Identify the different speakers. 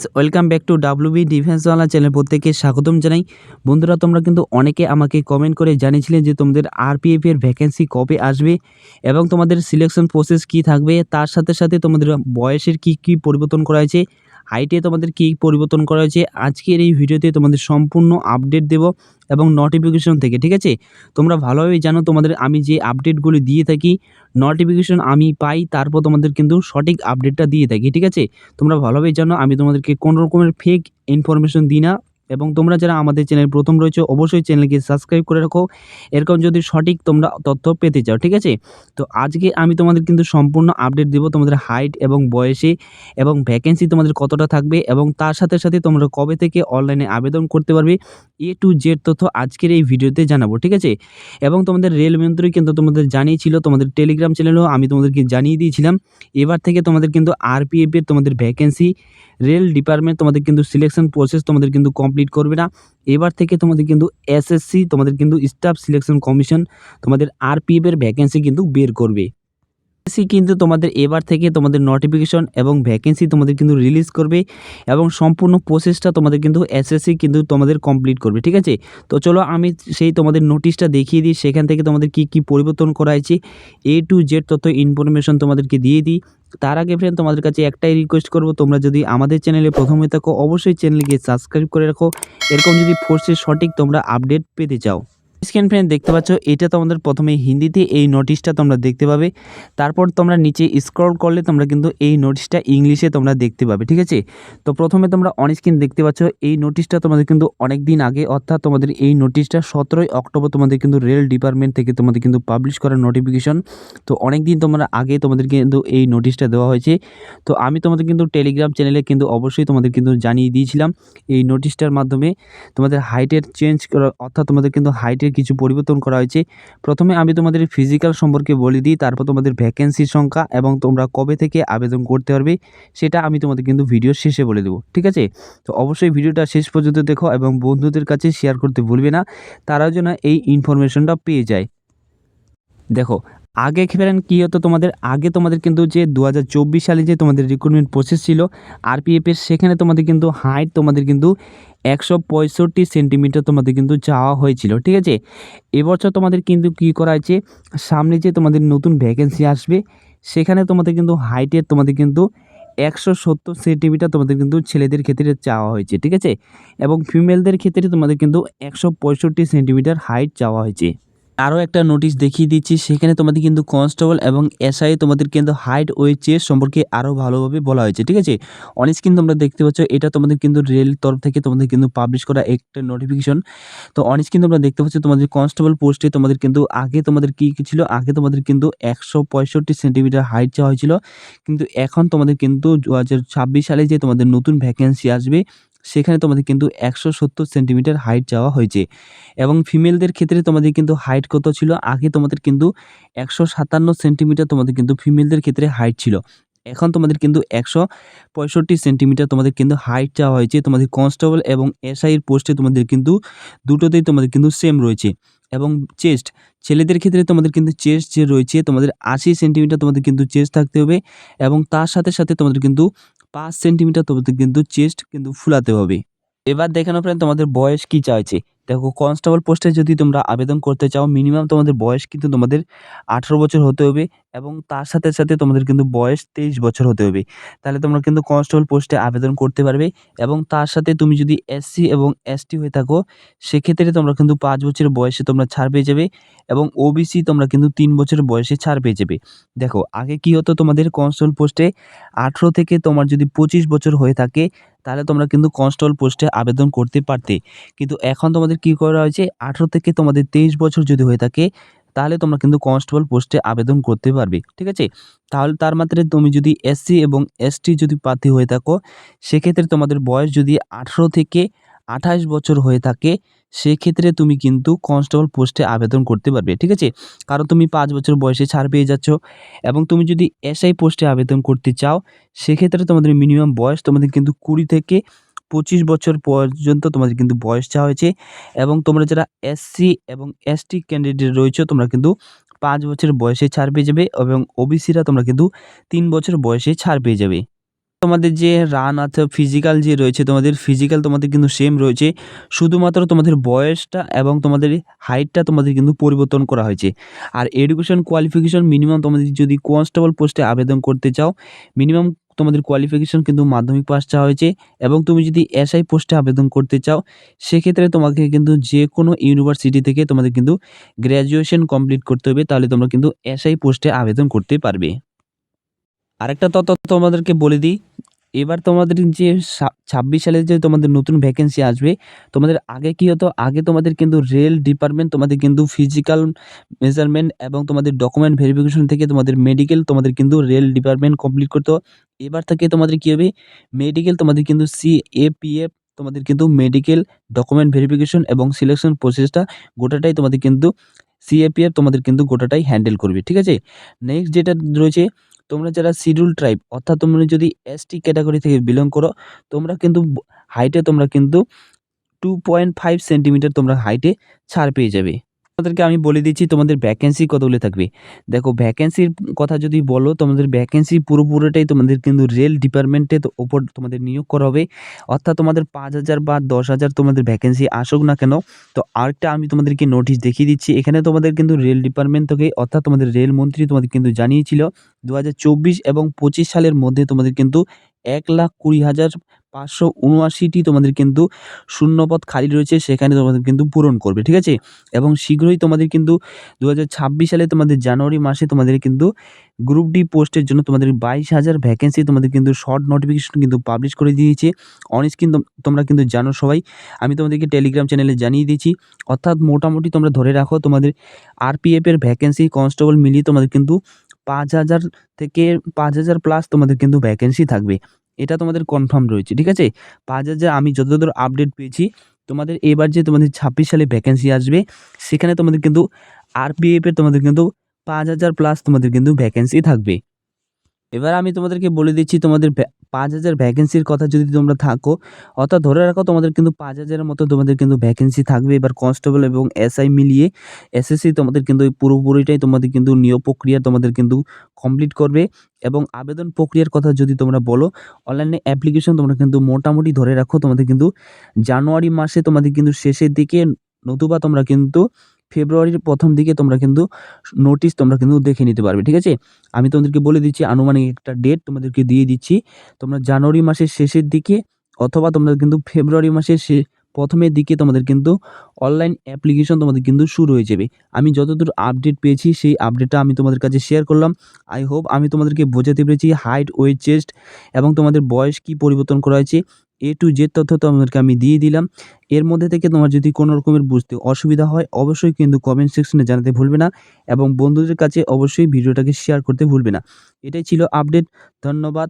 Speaker 1: Friends, welcome back to WB defence Bangla channel. প্রত্যেককে স্বাগতম জানাই। বন্ধুরা, তোমরা কিন্তু অনেকে আমাকে কমেন্ট করে জানিয়েছিলেন যে তোমাদের আরপিএফ এর ভ্যাকেন্সি কবে আসবে এবং তোমাদের সিলেকশন প্রসেস কি থাকবে, তার সাথে সাথে তোমাদের বয়সের কি পরিবর্তন করা হয়েছে, হাইটে তোমাদের কি পরিবর্তন করা হয়েছে। আজকের এই ভিডিওতে তোমাদের সম্পূর্ণ আপডেট দেব এবং নোটিফিকেশন থেকে, ঠিক আছে? তোমরা ভালোভাবেই জানো তোমাদের আমি যে আপডেটগুলি দিয়ে থাকি, নোটিফিকেশন আমি পাই, তারপর তোমাদের কিন্তু সঠিক আপডেটটা দিয়ে থাকি, ঠিক আছে? তোমরা ভালোভাবেই জানো আমি তোমাদেরকে কোনো রকমের ফেক ইনফরমেশন দিই না। এবং তোমরা যারা আমাদের চ্যানেল প্রথম রয়েছে অবশ্যই চ্যানেলকে সাবস্ক্রাইব করে রাখো, এরকম যদি সঠিক তোমরা তথ্য পেতে চাও, ঠিক আছে? তো আজকে আমি তোমাদের কিন্তু সম্পূর্ণ আপডেট দেবো তোমাদের হাইট এবং বয়সে, এবং ভ্যাকেন্সি তোমাদের কতটা থাকবে, এবং তার সাথে সাথে তোমরা কবে থেকে অনলাইনে আবেদন করতে পারবে, টু জেড তথ্য আজকের এই ভিডিওতে জানাবো, ঠিক আছে? এবং তোমাদের রেল মন্ত্রী কিন্তু তোমাদের জানিয়েছিল, তোমাদের টেলিগ্রাম চ্যানেলেও আমি তোমাদেরকে জানিয়ে দিয়েছিলাম। এবার থেকে তোমাদের কিন্তু আরপিএফ এর তোমাদের ভ্যাকেন্সি, রেল ডিপার্টমেন্ট তোমাদের কিন্তু সিলেকশন প্রসেস তোমাদের কিন্তু কমপ্লিট করবে না। এবার থেকে তোমাদের কিন্তু এসএসসি তোমাদের কিন্তু স্টাফ সিলেকশন কমিশন তোমাদের আরপিএফ এর ভ্যাকেন্সি কিন্তু বের করবে। এসএসসি কিন্তু তোমাদের এবার থেকে তোমাদের নোটিফিকেশন এবং ভ্যাকেন্সি তোমাদের কিন্তু রিলিজ করবে, এবং সম্পূর্ণ প্রসেসটা তোমাদের কিন্তু এসএসসি কিন্তু তোমাদের কমপ্লিট করবে, ঠিক আছে? তো চলো আমি সেই তোমাদের নোটিশটা দেখিয়ে দিই, সেখান থেকে তোমাদের কি পরিবর্তন করা হয়েছে টু জেড তথ্য ইনফরমেশন তোমাদেরকে দিয়ে দিই। তার আগে ফ্রেন্ড, তোমাদের কাছে একটাই রিকোয়েস্ট করব, তোমরা যদি আমাদের চ্যানেলে প্রথম হয়ে থাকো অবশ্যই চ্যানেলকে সাবস্ক্রাইব করে রাখো, এরকম যদি ফোর্সের সঠিক তোমরা আপডেট পেতে চাও। স্ক্রিন ফ্রেন্ড দেখতে পাচ্ছ, এটা তোমাদের প্রথমে হিন্দিতে এই নোটিশটা তোমরা দেখতে পাবে। তারপর তোমরা নিচে স্ক্রল করলে তোমরা কিন্তু এই নোটিশটা ইংলিশে তোমরা দেখতে পাবে, ঠিক আছে? তো প্রথমে তোমরা অন স্ক্রিন দেখতে পাচ্ছ এই নোটিশটা তোমাদের কিন্তু অনেক দিন আগে, অর্থাৎ তোমাদের এই নোটিশটা 17ই অক্টোবর তোমাদের কিন্তু রেল ডিপার্টমেন্ট থেকে তোমাদের কিন্তু পাবলিশ করার নোটিফিকেশন। তো অনেক দিন তোমরা আগে তোমাদের কিন্তু এই নোটিশটা দেওয়া হয়েছে। তো আমি তোমাদের কিন্তু টেলিগ্রাম চ্যানেলে কিন্তু অবশ্যই তোমাদের কিন্তু জানিয়ে দিয়েছিলাম এই নোটিশটার মাধ্যমে তোমাদের হাইটের চেঞ্জ করা, অর্থাৎ তোমাদের কিন্তু হাইটের কিছু পরিবর্তন করা হয়েছে। প্রথমে আমি তোমাদের ফিজিক্যাল সম্পর্কে বলে দিই, তারপর তোমাদের ভ্যাকেন্সির সংখ্যা এবং তোমরা কবে থেকে আবেদন করতে পারবে সেটা আমি তোমাদের কিন্তু ভিডিওর শেষে বলে দেবো, ঠিক আছে? তো অবশ্যই ভিডিওটা শেষ পর্যন্ত দেখো এবং বন্ধুদের কাছে শেয়ার করতে ভুলবে না, তারাও যেন এই ইনফরমেশনটা পেয়ে যায়। দেখো, আগে ফ্রেন্ড কী হতো, তোমাদের কিন্তু যে 2024 সালে যে তোমাদের রিক্রুটমেন্ট প্রসেস ছিল আরপিএফের, সেখানে তোমাদের কিন্তু হাইট তোমাদের কিন্তু 165 সেন্টিমিটার তোমাদের কিন্তু চাওয়া হয়েছিল, ঠিক আছে? এবছর তোমাদের কিন্তু কী করা হয়েছে, সামনে যে তোমাদের নতুন ভ্যাকেন্সি আসবে সেখানে তোমাদের কিন্তু হাইটের তোমাদের কিন্তু 170 সেন্টিমিটার তোমাদের কিন্তু ছেলেদের ক্ষেত্রে চাওয়া হয়েছে, ঠিক আছে? এবং ফিমেলদের ক্ষেত্রে তোমাদের কিন্তু 165 সেন্টিমিটার হাইট চাওয়া হয়েছে। আরও একটা নোটিশ দেখিয়ে দিচ্ছি, সেখানে তোমাদের কিন্তু কনস্টেবল এবং এসআই তোমাদের কিন্তু হাইট ওয়েট চেস্ট সম্পর্কে আরও ভালোভাবে বলা হয়েছে, ঠিক আছে? অন স্ক্রিন তোমরা দেখতে পাচ্ছ, এটা তোমাদের কিন্তু রেল তরফ থেকে তোমাদের কিন্তু পাবলিশ করা একটা নোটিফিকেশন। তো অন স্ক্রিন তোমরা দেখতে পাচ্ছ তোমাদের কনস্টেবল পোস্টে তোমাদের কিন্তু আগে তোমাদের কি ছিল, আগে তোমাদের কিন্তু 165 সেন্টিমিটার হাইট চাওয়া হয়েছিল, কিন্তু এখন তোমাদের কিন্তু 2026 সালে যে তোমাদের নতুন ভ্যাকেন্সি আসবে সেখানে তোমাদের কিন্তু 170 সেন্টিমিটার হাইট চাওয়া হয়েছে। এবং ফিমেলদের ক্ষেত্রে তোমাদের কিন্তু হাইট কত ছিল, আগে তোমাদের কিন্তু 157 সেন্টিমিটার তোমাদের কিন্তু ফিমেলদের ক্ষেত্রে হাইট ছিল, এখন তোমাদের কিন্তু 165 সেন্টিমিটার তোমাদের কিন্তু হাইট চাওয়া হয়েছে। তোমাদের কনস্টেবল এবং এসআই এর পোস্টে তোমাদের কিন্তু দুটোতেই তোমাদের কিন্তু সেম রয়েছে। এবং চেস্ট, ছেলেদের ক্ষেত্রে তোমাদের কিন্তু চেস্ট যে রয়েছে তোমাদের 80 সেন্টিমিটার তোমাদের কিন্তু চেস্ট থাকতে হবে, এবং তার সাথে সাথে তোমাদের কিন্তু 5 সেন্টিমিটার তোমাদের কিন্তু চেস্ট কিন্তু ফুলাতে হবে। এবার দেখানো ফ্রেন্ড তোমাদের বয়স কি চাইছে। দেখো, কনস্টেবল পোস্টে যদি তোমরা আবেদন করতে চাও মিনিমাম তোমাদের বয়স কিন্তু তোমাদের 18 বছর হতে হবে, এবং তার সাথে সাথে তোমাদের কিন্তু বয়স 23 বছর হতে হবে। তাহলে তোমরা কিন্তু কনস্টেবল পোস্টে আবেদন করতে পারবে। এবং তার সাথে তুমি যদি এসসি এবং এসটি হয়ে থাকো সেক্ষেত্রে তোমরা কিন্তু 5 বছরের বয়সে তোমরা ছাড় পেয়ে যাবে, এবং ওবিসি তোমরা কিন্তু 3 বছরের বয়সে ছাড় পেয়ে যাবে। দেখো, আগে কি হতো, তোমাদের কনস্টেবল পোস্টে 18 থেকে তোমার যদি 25 বছর হয়ে থাকে তাহলে তোমরা কিন্তু কনস্টেবল পোস্টে আবেদন করতে পারতে, কিন্তু এখন তোমাদের কি করা হয়েছে, 18 থেকে তোমাদের 23 বছর যদি হয়ে থাকে তাহলে তোমরা কিন্তু কনস্টেবল পোস্টে আবেদন করতে পারবে, ঠিক আছে? তাহলে তার মাত্রে তুমি যদি এসসি এবং এসটি যদি প্রার্থী হয়ে থাকো সেক্ষেত্রে তোমাদের বয়স যদি 18 থেকে 28 বছর হয়ে থাকে সেক্ষেত্রে তুমি কিন্তু কনস্টেবল পোস্টে আবেদন করতে পারবে, ঠিক আছে? কারণ তুমি 5 বছর বয়সে ছাড় পেয়ে যাচ্ছ। এবং তুমি যদি এসআই পোস্টে আবেদন করতে চাও সেক্ষেত্রে তোমাদের মিনিমাম বয়স তোমাদের কিন্তু 20 থেকে 25 বছর পর্যন্ত তোমাদের কিন্তু বয়স চাওয়া হয়েছে। এবং তোমরা যারা এসসি এবং এসটি ক্যান্ডিডেট রয়েছে তোমরা কিন্তু 5 বছর বয়সে ছাড় পেয়ে যাবে, এবং ওবিসিরা তোমরা কিন্তু 3 বছর বয়সে ছাড় পেয়ে যাবে। তোমাদের যে রান আছে ফিজিক্যাল যে রয়েছে তোমাদের ফিজিক্যাল তোমাদের কিন্তু সেম রয়েছে। শুধুমাত্র তোমাদের বয়সটা এবং তোমাদের হাইটটা তোমাদের কিন্তু পরিবর্তন করা হয়েছে। আর এডুকেশন কোয়ালিফিকেশন মিনিমাম তোমাদের যদি কনস্টেবল পোস্টে আবেদন করতে চাও, মিনিমাম তোমাদের কোয়ালিফিকেশন কিন্তু মাধ্যমিক পাস চাওয়া হয়েছে। এবং তুমি যদি এসআই পোস্টে আবেদন করতে চাও, সেক্ষেত্রে তোমাকে কিন্তু যেকোনো ইউনিভার্সিটি থেকে তোমাদের কিন্তু গ্র্যাজুয়েশন কমপ্লিট করতে হবে। তাহলে তোমরা কিন্তু এসআই পোস্টে আবেদন করতে পারবে। আরেকটা তথ্য তোমাদেরকে বলে দিই, এবার তোমাদের যে 26 সালে যে তোমাদের নতুন ভ্যাকেন্সি আসবে, তোমাদের আগে কি হতো? আগে তোমাদের কিন্তু রেল ডিপার্টমেন্ট তোমাদের কিন্তু ফিজিক্যাল মেজারমেন্ট এবং তোমাদের ডকুমেন্ট ভেরিফিকেশন থেকে তোমাদের মেডিকেল তোমাদের কিন্তু রেল ডিপার্টমেন্ট কমপ্লিট করতে হয়। এবার থেকে তোমাদের কি হবে? মেডিকেল তোমাদের কিন্তু সিএপিএফ তোমাদের কিন্তু মেডিকেল ডকুমেন্ট ভেরিফিকেশন এবং সিলেকশন প্রসেসটা গোটাটাই তোমাদের কিন্তু সিএপিএফ তোমাদের কিন্তু গোটাটাই হ্যান্ডেল করবে। ঠিক আছে? নেক্সট যেটা রয়েছে, তোমরা যারা শিডিউল ট্রাইব অর্থাৎ তোমরা যদি এসটি ক্যাটাগরি থেকে বিলং করো, তোমরা কিন্তু হাইটে তোমরা কিন্তু 2.5 সেন্টিমিটার তোমরা হাইটে ছাড় পেয়ে যাবে। তোমাদেরকে আমি বলে দিচ্ছি তোমাদের ভ্যাকেন্সি কতগুলো থাকবে। দেখো ভ্যাকেন্সির কথা যদি বলো, তোমাদের ভ্যাকেন্সি পুরোপুরিটাই তোমাদের কিন্তু রেল ডিপার্টমেন্টে ওপর তোমাদের নিয়োগ করা হবে। অর্থাৎ তোমাদের 5,000 বা 10,000 তোমাদের ভ্যাকেন্সি আসুক না কেন, তো আরেকটা আমি তোমাদেরকে নোটিশ দেখিয়ে দিচ্ছি। এখানে তোমাদের কিন্তু রেল ডিপার্টমেন্ট থেকে অর্থাৎ তোমাদের রেলমন্ত্রী তোমাদের কিন্তু জানিয়েছিল 2024 এবং 25 সালের মধ্যে তোমাদের কিন্তু 1,20,579টি তোমাদের কিন্তু শূন্যপদ খালি রয়েছে, সেখানে তোমাদের কিন্তু পূরণ করবে। ঠিক আছে? এবং শীঘ্রই তোমাদের কিন্তু 2026 সালে তোমাদের জানুয়ারি মাসে তোমাদের কিন্তু গ্রুপ ডি পোস্টের জন্য তোমাদের 22,000 ভ্যাকেন্সি তোমাদের কিন্তু শর্ট নোটিফিকেশন কিন্তু পাবলিশ করে দিয়েছে। অন স্ক্রিন তোমরা কিন্তু জানো সবাই। আমি তোমাদেরকে টেলিগ্রাম চ্যানেলে জানিয়ে দিয়েছি। অর্থাৎ মোটামুটি তোমরা ধরে রাখো তোমাদের আরপিএফ এর ভ্যাকেন্সি কনস্টেবল মিলিয়ে তোমাদের কিন্তু 5,000 থেকে 5,000 প্লাস তোমাদের কিন্তু ভ্যাকেন্সি থাকবে। এটা তোমাদের কনফার্ম রয়েছে। ঠিক আছে? 5,000 আমি যতদূর আপডেট পেয়েছি, তোমাদের এবার যে তোমাদের 26 সালে ভ্যাকেন্সি আসবে, সেখানে তোমাদের কিন্তু আরপিএফ এর তোমাদের কিন্তু 5,000 প্লাস তোমাদের কিন্তু ভ্যাকেন্সি থাকবে। এবার আমি তোমাদেরকে বলে দিচ্ছি তোমাদের 5,000 ভ্যাকেন্সির কথা যদি তোমরা থাকো, অর্থাৎ ধরে রাখো তোমাদের কিন্তু 5,000 এর মতো তোমাদের কিন্তু ভ্যাকেন্সি থাকবে। এবার কনস্টেবল এবং এসআই মিলিয়ে এসএসসি তোমাদের কিন্তু এই পুরোপুরিটাই তোমাদের কিন্তু নিয়োগ প্রক্রিয়া তোমাদের কিন্তু কমপ্লিট করবে। এবং আবেদন প্রক্রিয়ার কথা যদি তোমরা বলো, অনলাইনে অ্যাপ্লিকেশন তোমরা কিন্তু মোটামুটি ধরে রাখো তোমাদের কিন্তু জানুয়ারি মাসে তোমাদের কিন্তু শেষের দিকে, নতুবা তোমরা কিন্তু ফেব্রুয়ারির প্রথম দিকে তোমরা কিন্তু নোটিশ তোমরা কিন্তু দেখে নিতে পারবে। ঠিক আছে? আমি তোমাদেরকে বলে দিচ্ছি, আনুমানিক একটা ডেট তোমাদেরকে দিয়ে দিচ্ছি। তোমরা জানুয়ারি মাসের শেষের দিকে অথবা তোমরা কিন্তু ফেব্রুয়ারি মাসের প্রথমের দিকে তোমাদের কিন্তু অনলাইন অ্যাপ্লিকেশন তোমাদের কিন্তু শুরু হয়ে যাবে। আমি যতদূর আপডেট পেয়েছি সেই আপডেটটা আমি তোমাদের কাছে শেয়ার করলাম। আই হোপ আমি তোমাদেরকে বোঝাতে পেরেছি হাইট, ওয়েট, চেস্ট এবং তোমাদের বয়স কি পরিবর্তন করা হয়েছে, A to Z তথ্য তোমাদেরকে আমি দিয়ে দিলাম। এর মধ্যে থেকে তোমার যদি কোনো রকমের বুঝতে অসুবিধা হয়, অবশ্যই কিন্তু কমেন্ট সেকশনে জানাতে ভুলবে না এবং বন্ধুদের কাছে অবশ্যই ভিডিওটাকে শেয়ার করতে ভুলবে না। এটাই ছিল আপডেট। ধন্যবাদ।